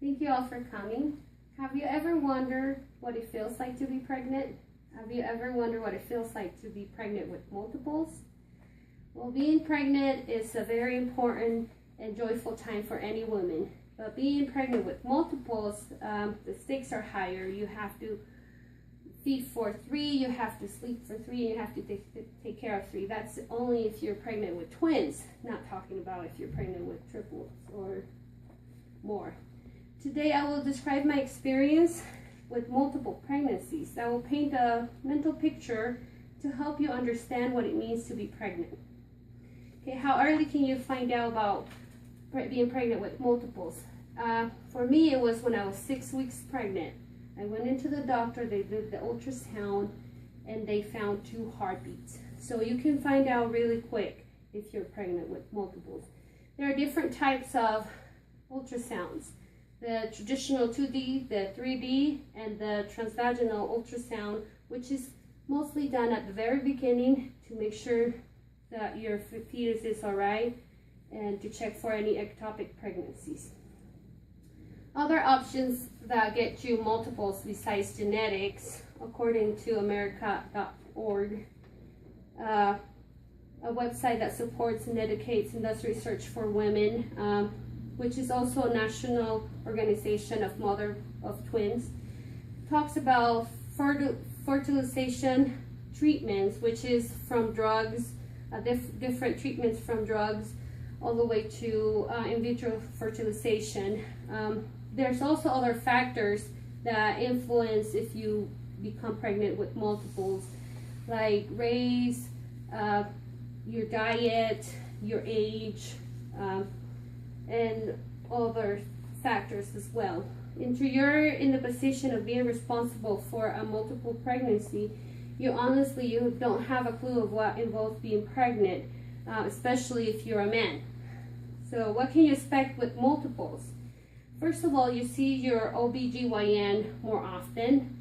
Thank you all for coming. Have you ever wondered what it feels like to be pregnant? Have you ever wondered what it feels like to be pregnant with multiples? Well, being pregnant is a very important and joyful time for any woman. But being pregnant with multiples, the stakes are higher. You have to feed for 3, you have to sleep for 3, and you have to take care of 3. That's only if you're pregnant with twins, not talking about if you're pregnant with triplets or more. Today I will describe my experience with multiple pregnancies. I will paint a mental picture to help you understand what it means to be pregnant. Okay, how early can you find out about being pregnant with multiples? For me, it was when I was 6 weeks pregnant. I went into the doctor, they did the ultrasound, and they found 2 heartbeats. So you can find out really quick if you're pregnant with multiples. There are different types of ultrasounds. The traditional 2D, the 3D, and the transvaginal ultrasound, which is mostly done at the very beginning to make sure that your fetus is all right and to check for any ectopic pregnancies. Other options that get you multiples besides genetics, according to America.org, a website that supports and dedicates industry research for women, which is also a national organization of mother of twins, talks about fertilization treatments, which is from drugs, different treatments from drugs, all the way to in vitro fertilization. There's also other factors that influence if you become pregnant with multiples, like race, your diet, your age, and other factors as well. Until you're in the position of being responsible for a multiple pregnancy, you don't have a clue of what involves being pregnant, especially if you're a man. So what can you expect with multiples? First of all, you see your OBGYN more often.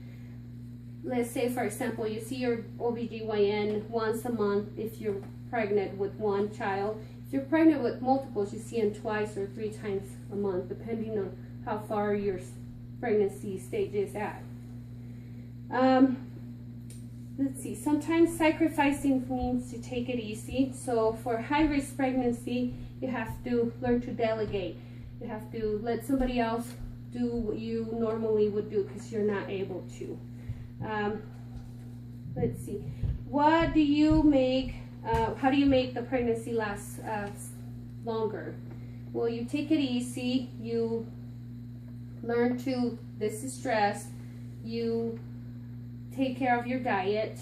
Let's say, for example, you see your OBGYN once a month if you're pregnant with 1 child. If you're pregnant with multiples, you see them twice or 3 times a month, depending on how far your pregnancy stage is at. Let's see, sometimes sacrificing means to take it easy. So for high-risk pregnancy, you have to learn to delegate. You have to let somebody else do what you normally would do because you're not able to. Let's see, what do you make? How do you make the pregnancy last longer? Well, you take it easy. You learn to distress. You take care of your diet.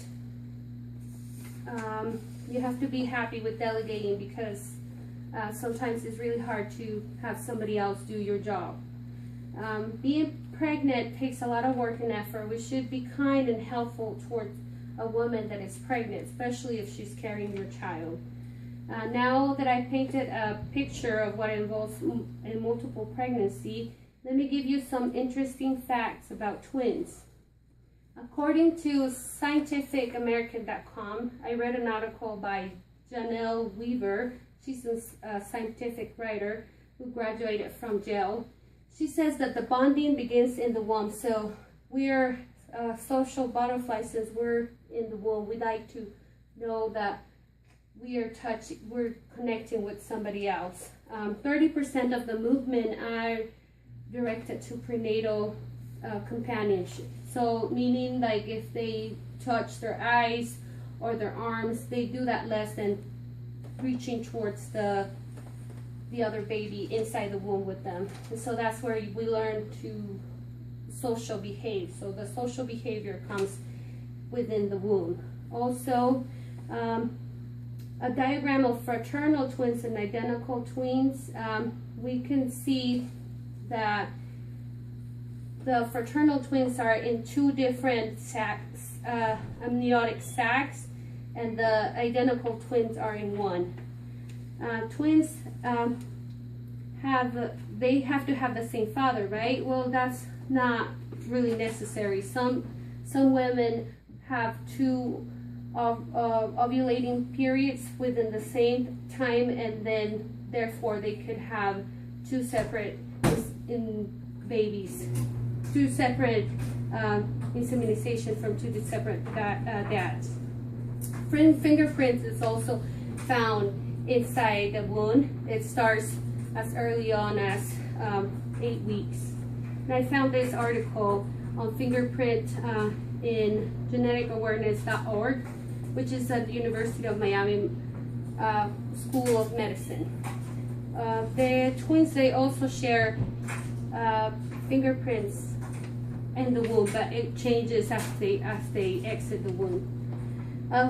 You have to be happy with delegating because sometimes it's really hard to have somebody else do your job. Being pregnant takes a lot of work and effort. We should be kind and helpful towards a woman that is pregnant, especially if she's carrying your child. Now that I painted a picture of what involves in multiple pregnancy, let me give you some interesting facts about twins. According to scientificamerican.com, I read an article by Janelle Weaver. She's a scientific writer who graduated from Yale. She says that the bonding begins in the womb. So we're social butterflies. Since we're in the womb, we like to know that we're connecting with somebody else. 30% of the movement are directed to prenatal companionship. So meaning, like, if they touch their eyes or their arms, they do that less than reaching towards the other baby inside the womb with them. And so that's where we learn to social behave. So the social behavior comes within the womb. Also, a diagram of fraternal twins and identical twins, we can see that the fraternal twins are in 2 different sacs, amniotic sacs, and the identical twins are in 1. Twins have to have the same father, right? Well, that's not really necessary. Some women have 2 ovulating periods within the same time, and then therefore they could have 2 separate babies, two separate insemination from two separate dads. Fingerprints is also found inside the womb. It starts as early on as 8 weeks. And I found this article on fingerprint in geneticawareness.org, which is at the University of Miami School of Medicine. The twins, they also share fingerprints in the womb, but it changes as they exit the womb.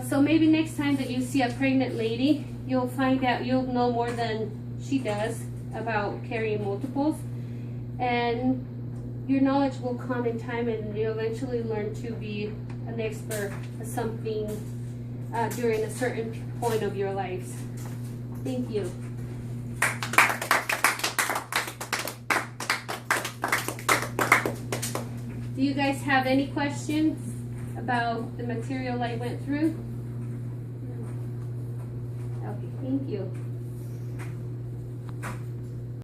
So maybe next time that you see a pregnant lady, you'll know more than she does about carrying multiples, and your knowledge will come in time, and you'll eventually learn to be an expert at something during a certain point of your lives. Thank you. Do you guys have any questions about the material I went through? Okay, thank you.